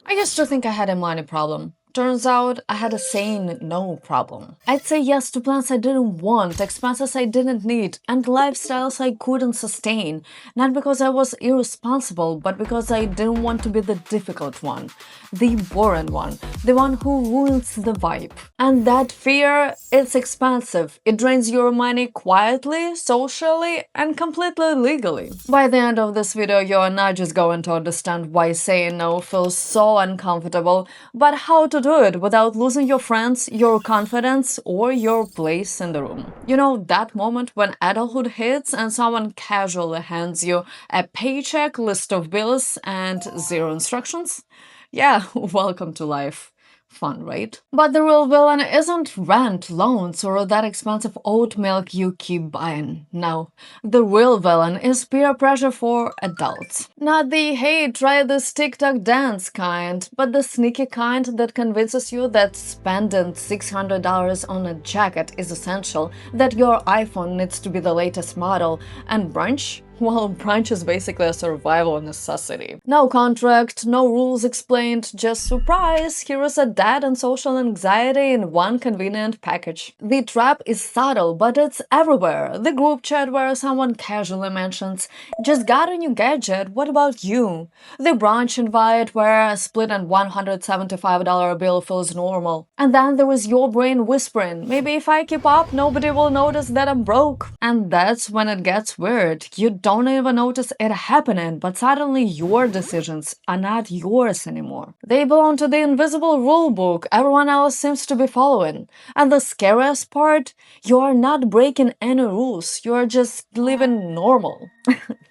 I used to think I had a money problem. Turns out I had a saying no problem. I'd say yes to plans I didn't want, expenses I didn't need, and lifestyles I couldn't sustain. Not because I was irresponsible, but because I didn't want to be the difficult one, the boring one, the one who ruins the vibe. And that fear, it's expensive. It drains your money quietly, socially, and completely legally. By the end of this video, you're not just going to understand why saying no feels so uncomfortable, but how to do it without losing your friends, your confidence, or your place in the room. You know, that moment when adulthood hits and someone casually hands you a paycheck, list of bills, and zero instructions? Yeah, welcome to life. Fun, right? But the real villain isn't rent, loans, or that expensive oat milk you keep buying. No, the real villain is peer pressure for adults. Not the hey, try this TikTok dance kind, but the sneaky kind that convinces you that spending $600 on a jacket is essential, that your iPhone needs to be the latest model, and brunch? Well, brunch is basically a survival necessity. No contract, no rules explained, just surprise, here is a debt and social anxiety in one convenient package. The trap is subtle, but it's everywhere. The group chat where someone casually mentions, just got a new gadget, what about you? The brunch invite where a split and $175 bill feels normal. And then there is your brain whispering, maybe if I keep up, nobody will notice that I'm broke. And that's when it gets weird. You don't even notice it happening, but suddenly your decisions are not yours anymore. They belong to the invisible rule book everyone else seems to be following. And the scariest part, you are not breaking any rules, you are just living normal.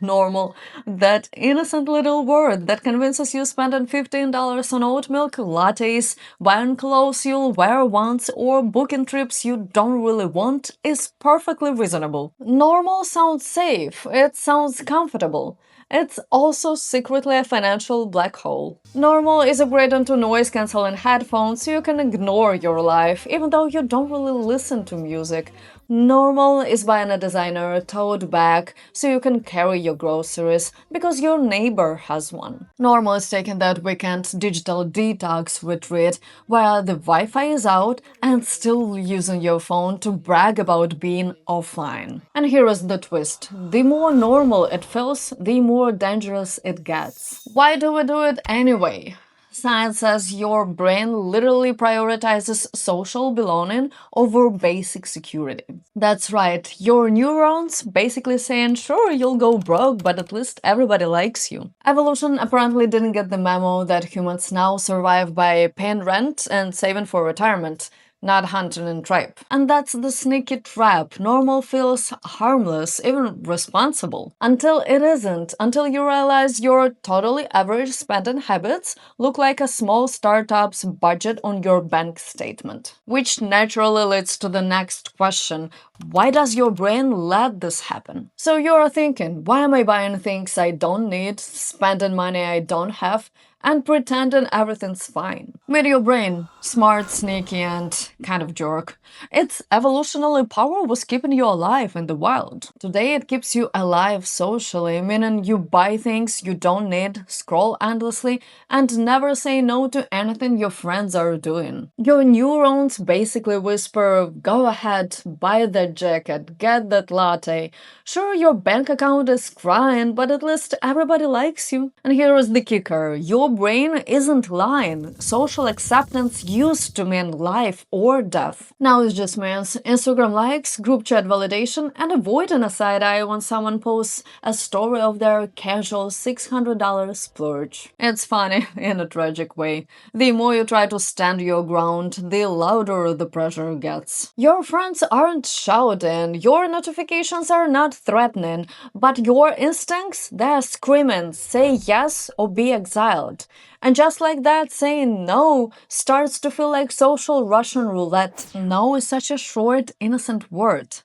Normal, that innocent little word that convinces you spending $15 on oat milk lattes, buying clothes you'll wear once, or booking trips you don't really want is perfectly reasonable. Normal sounds safe, it sounds comfortable. It's also secretly a financial black hole. Normal is upgraded to noise-canceling headphones so you can ignore your life, even though you don't really listen to music. Normal is buying a designer tote bag so you can carry your groceries because your neighbor has one. Normal is taking that weekend digital detox retreat where the Wi-Fi is out and still using your phone to brag about being offline. And here is the twist. The more normal it feels, the more dangerous it gets. Why do we do it anyway? Science says your brain literally prioritizes social belonging over basic security. That's right, your neurons basically saying, sure, you'll go broke, but at least everybody likes you. Evolution apparently didn't get the memo that humans now survive by paying rent and saving for retirement, not hunting and tripe. And that's the sneaky trap. Normal feels harmless, even responsible. Until it isn't. Until you realize your totally average spending habits look like a small startup's budget on your bank statement. Which naturally leads to the next question. Why does your brain let this happen? So you're thinking, why am I buying things I don't need, spending money I don't have, and pretending everything's fine? Meet your brain, smart, sneaky, and kind of jerk. Its evolutionary power was keeping you alive in the wild. Today it keeps you alive socially, meaning you buy things you don't need, scroll endlessly, and never say no to anything your friends are doing. Your neurons basically whisper, go ahead, buy that jacket, get that latte. Sure, your bank account is crying, but at least everybody likes you. And here is the kicker. Your brain isn't lying. Social acceptance used to mean life or death. Now it just means Instagram likes, group chat validation, and avoiding a side eye when someone posts a story of their casual $600 splurge. It's funny in a tragic way. The more you try to stand your ground, the louder the pressure gets. Your friends aren't shouting, your notifications are not threatening, but your instincts, they're screaming, say yes or be exiled. And just like that, saying no starts to feel like social Russian roulette. No is such a short, innocent word.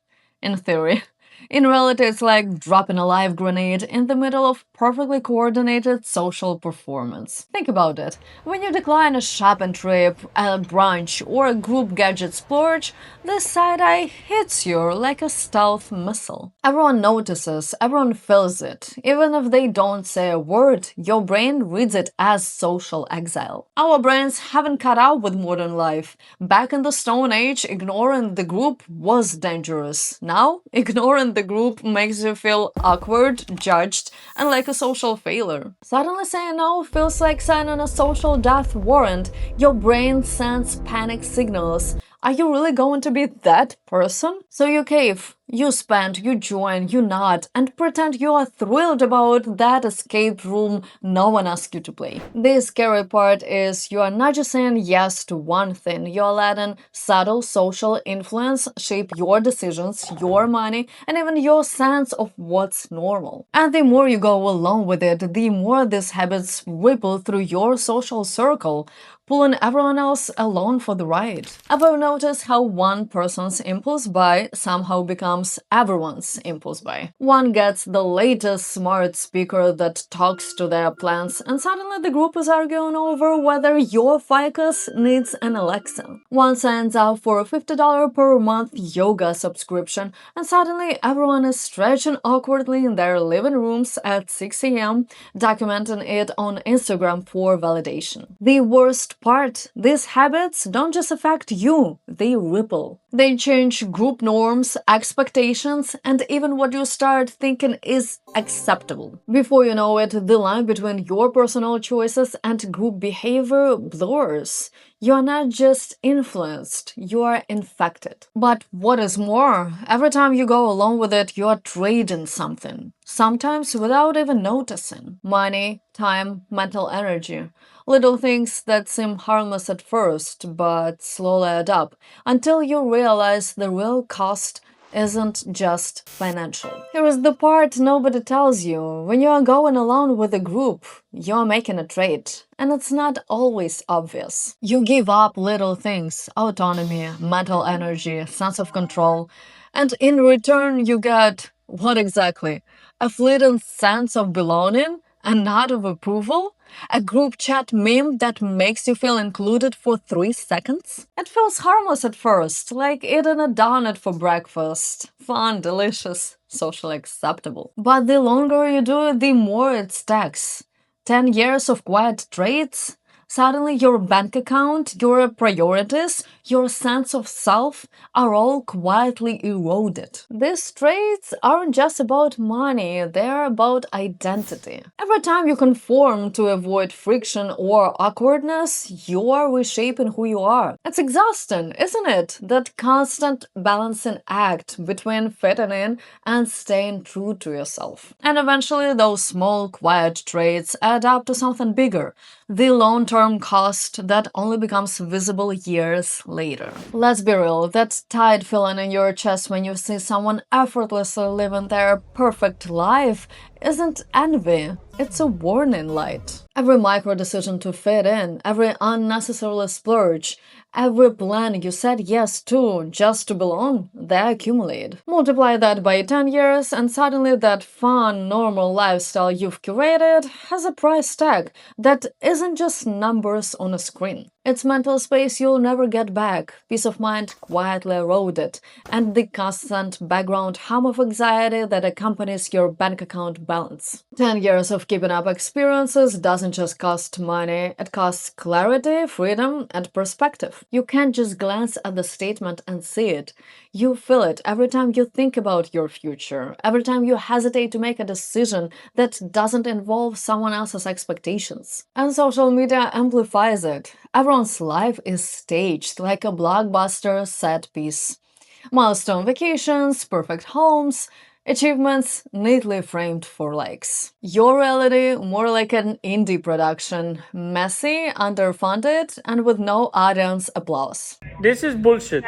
In theory. In reality, it's like dropping a live grenade in the middle of perfectly coordinated social performance. Think about it. When you decline a shopping trip, a brunch, or a group gadget splurge, this side-eye hits you like a stealth missile. Everyone notices, everyone feels it. Even if they don't say a word, your brain reads it as social exile. Our brains haven't caught up with modern life. Back in the Stone Age, ignoring the group was dangerous. Now, ignoring the group makes you feel awkward, judged, and like a social failure. Suddenly saying no feels like signing a social death warrant. Your brain sends panic signals. Are you really going to be that person? So you cave, you spend, you join, you nod, and pretend you are thrilled about that escape room no one asked you to play. The scary part is you are not just saying yes to one thing, you're letting subtle social influence shape your decisions, your money, and even your sense of what's normal. And the more you go along with it, the more these habits ripple through your social circle, pulling everyone else along for the ride. Ever notice how one person's impulse buy somehow becomes everyone's impulse buy? One gets the latest smart speaker that talks to their plans, and suddenly the group is arguing over whether your ficus needs an Alexa. One signs up for a $50 per month yoga subscription, and suddenly everyone is stretching awkwardly in their living rooms at 6 a.m., documenting it on Instagram for validation. The worst part, these habits don't just affect you, they ripple. They change group norms, expectations, and even what you start thinking is acceptable. Before you know it, the line between your personal choices and group behavior blurs. You are not just influenced, you are infected. But what is more, every time you go along with it, you are trading something. Sometimes without even noticing. Money, time, mental energy. Little things that seem harmless at first, but slowly add up, until you realize the real cost isn't just financial. Here is the part nobody tells you. When you are going along with a group, you're making a trade, and it's not always obvious. You give up little things, autonomy, mental energy, sense of control, and in return you get what exactly? A fleeting sense of belonging? A nod of approval? A group chat meme that makes you feel included for 3 seconds? It feels harmless at first, like eating a donut for breakfast. Fun, delicious, socially acceptable. But the longer you do it, the more it stacks. 10 years of quiet traits? Suddenly your bank account, your priorities, your sense of self are all quietly eroded. These traits aren't just about money, they're about identity. Every time you conform to avoid friction or awkwardness, you're reshaping who you are. It's exhausting, isn't it? That constant balancing act between fitting in and staying true to yourself. And eventually, those small, quiet traits add up to something bigger, the long-term cost that only becomes visible years later. Let's be real, that tight feeling in your chest when you see someone effortlessly living their perfect life isn't envy, it's a warning light. Every micro decision to fit in, every unnecessary splurge, every plan you said yes to just to belong, they accumulate. Multiply that by 10 years, and suddenly that fun, normal lifestyle you've curated has a price tag that isn't just numbers on a screen. It's mental space you'll never get back, peace of mind quietly eroded, and the constant background hum of anxiety that accompanies your bank account balance. 10 years of keeping up experiences doesn't just cost money, it costs clarity, freedom, and perspective. You can't just glance at the statement and see it. You feel it every time you think about your future, every time you hesitate to make a decision that doesn't involve someone else's expectations. And social media amplifies it. Everyone's life is staged like a blockbuster set piece. Milestone vacations, perfect homes, achievements neatly framed for likes. Your reality more like an indie production, messy, underfunded, and with no audience applause. This is bullshit.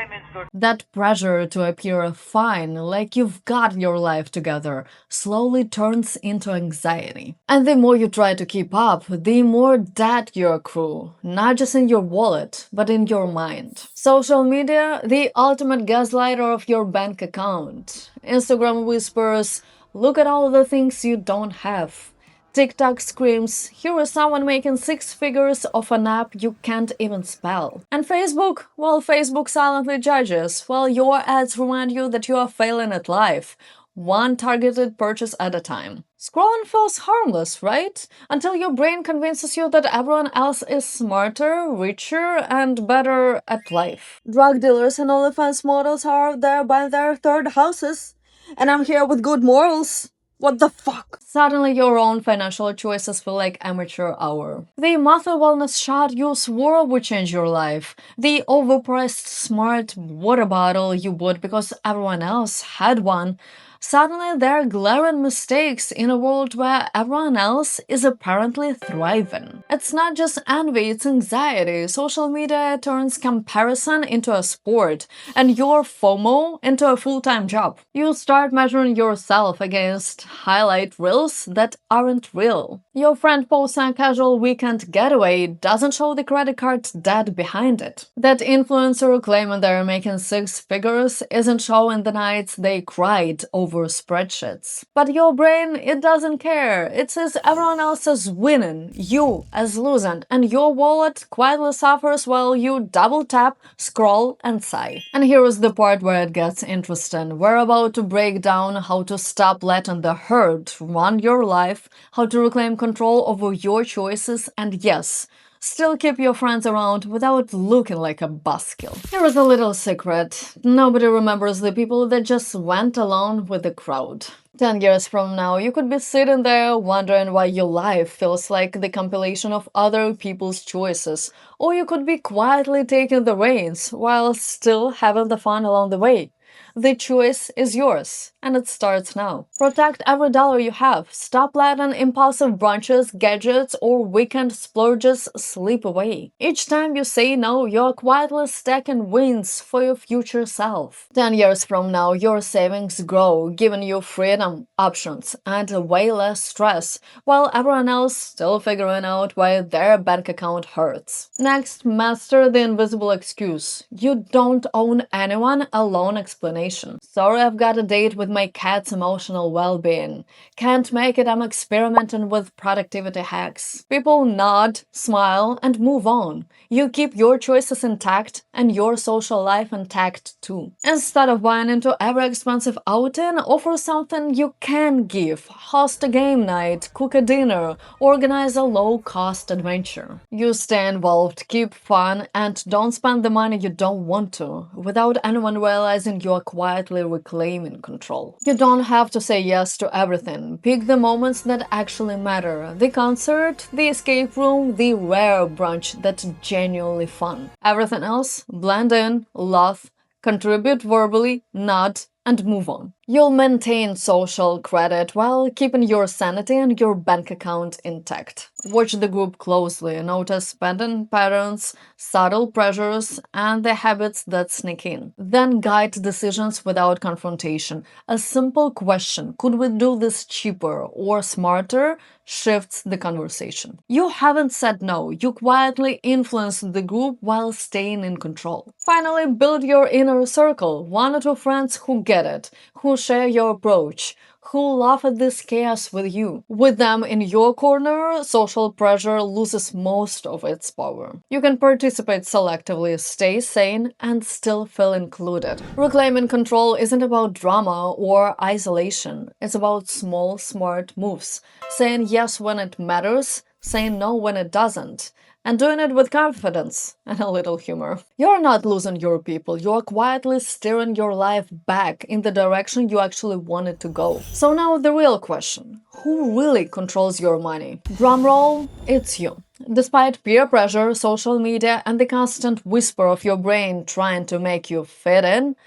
That pressure to appear fine, like you've got your life together, slowly turns into anxiety. And the more you try to keep up, the more debt you accrue, not just in your wallet, but in your mind. Social media, the ultimate gaslighter of your bank account. Instagram whispers, look at all the things you don't have. TikTok screams, here is someone making six figures off an app you can't even spell. And Facebook? Well, Facebook silently judges, while your ads remind you that you are failing at life, one targeted purchase at a time. Scrolling feels harmless, right? Until your brain convinces you that everyone else is smarter, richer, and better at life. Drug dealers and OnlyFans models are out there buying their third houses, and I'm here with good morals. What the fuck? Suddenly your own financial choices feel like amateur hour. The monthly wellness shot you swore would change your life. The overpriced smart water bottle you bought because everyone else had one. Suddenly they're glaring mistakes in a world where everyone else is apparently thriving. It's not just envy, it's anxiety. Social media turns comparison into a sport and your FOMO into a full-time job. You start measuring yourself against highlight reels that aren't real. Your friend posts a casual weekend getaway doesn't show the credit card debt behind it. That influencer claiming they're making six figures isn't showing the nights they cried over spreadsheets. But your brain, it doesn't care. It says everyone else is winning, you as losing, and your wallet quietly suffers while you double tap, scroll, and sigh. And here is the part where it gets interesting. We're about to break down how to stop letting the herd run your life, how to reclaim control over your choices, and yes, still keep your friends around without looking like a buzzkill. Here is a little secret. Nobody remembers the people that just went along with the crowd. 10 years from now, you could be sitting there wondering why your life feels like the compilation of other people's choices, or you could be quietly taking the reins while still having the fun along the way. The choice is yours, and it starts now. Protect every dollar you have. Stop letting impulsive brunches, gadgets, or weekend splurges slip away. Each time you say no, you're quietly stacking wins for your future self. 10 years from now, your savings grow, giving you freedom, options, and way less stress, while everyone else still figuring out why their bank account hurts. Next, master the invisible excuse. You don't own anyone, a loan explanation. Sorry, I've got a date with my cat's emotional well-being. Can't make it, I'm experimenting with productivity hacks. People nod, smile, and move on. You keep your choices intact and your social life intact too. Instead of buying into every expensive outing, offer something you can give. Host a game night, cook a dinner, organize a low-cost adventure. You stay involved, keep fun, and don't spend the money you don't want to, without anyone realizing you're quietly reclaiming control. You don't have to say yes to everything. Pick the moments that actually matter. The concert, the escape room, the rare brunch that's genuinely fun. Everything else, blend in, laugh, contribute verbally, nod, and move on. You'll maintain social credit while keeping your sanity and your bank account intact. Watch the group closely, notice spending patterns, subtle pressures, and the habits that sneak in. Then guide decisions without confrontation. A simple question, could we do this cheaper or smarter, shifts the conversation. You haven't said no, you quietly influence the group while staying in control. Finally, build your inner circle, 1 or 2 friends who get it, who share your approach, who laugh at this chaos with you. With them in your corner, social pressure loses most of its power. You can participate selectively, stay sane, and still feel included. Reclaiming control isn't about drama or isolation. It's about small, smart moves. Saying yes when it matters, saying no when it doesn't, and doing it with confidence and a little humor. You're not losing your people, you're quietly steering your life back in the direction you actually want it to go. So now the real question, who really controls your money? Drumroll, it's you. Despite peer pressure, social media, and the constant whisper of your brain trying to make you fit in,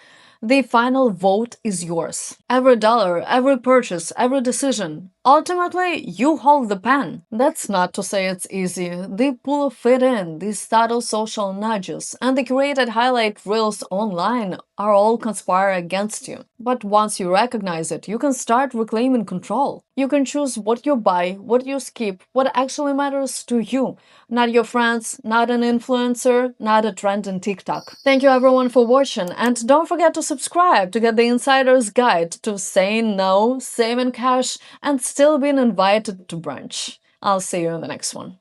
the final vote is yours. Every dollar, every purchase, every decision, Ultimately, you hold the pen. That's not to say it's easy. The pull of fit in, the subtle social nudges, and the curated highlight reels online are all conspire against you. But once you recognize it, you can start reclaiming control. You can choose what you buy, what you skip, what actually matters to you. Not your friends, not an influencer, not a trend in TikTok. Thank you everyone for watching, and don't forget to subscribe to get the insider's guide to saying no, saving cash, and still being invited to brunch. I'll see you in the next one.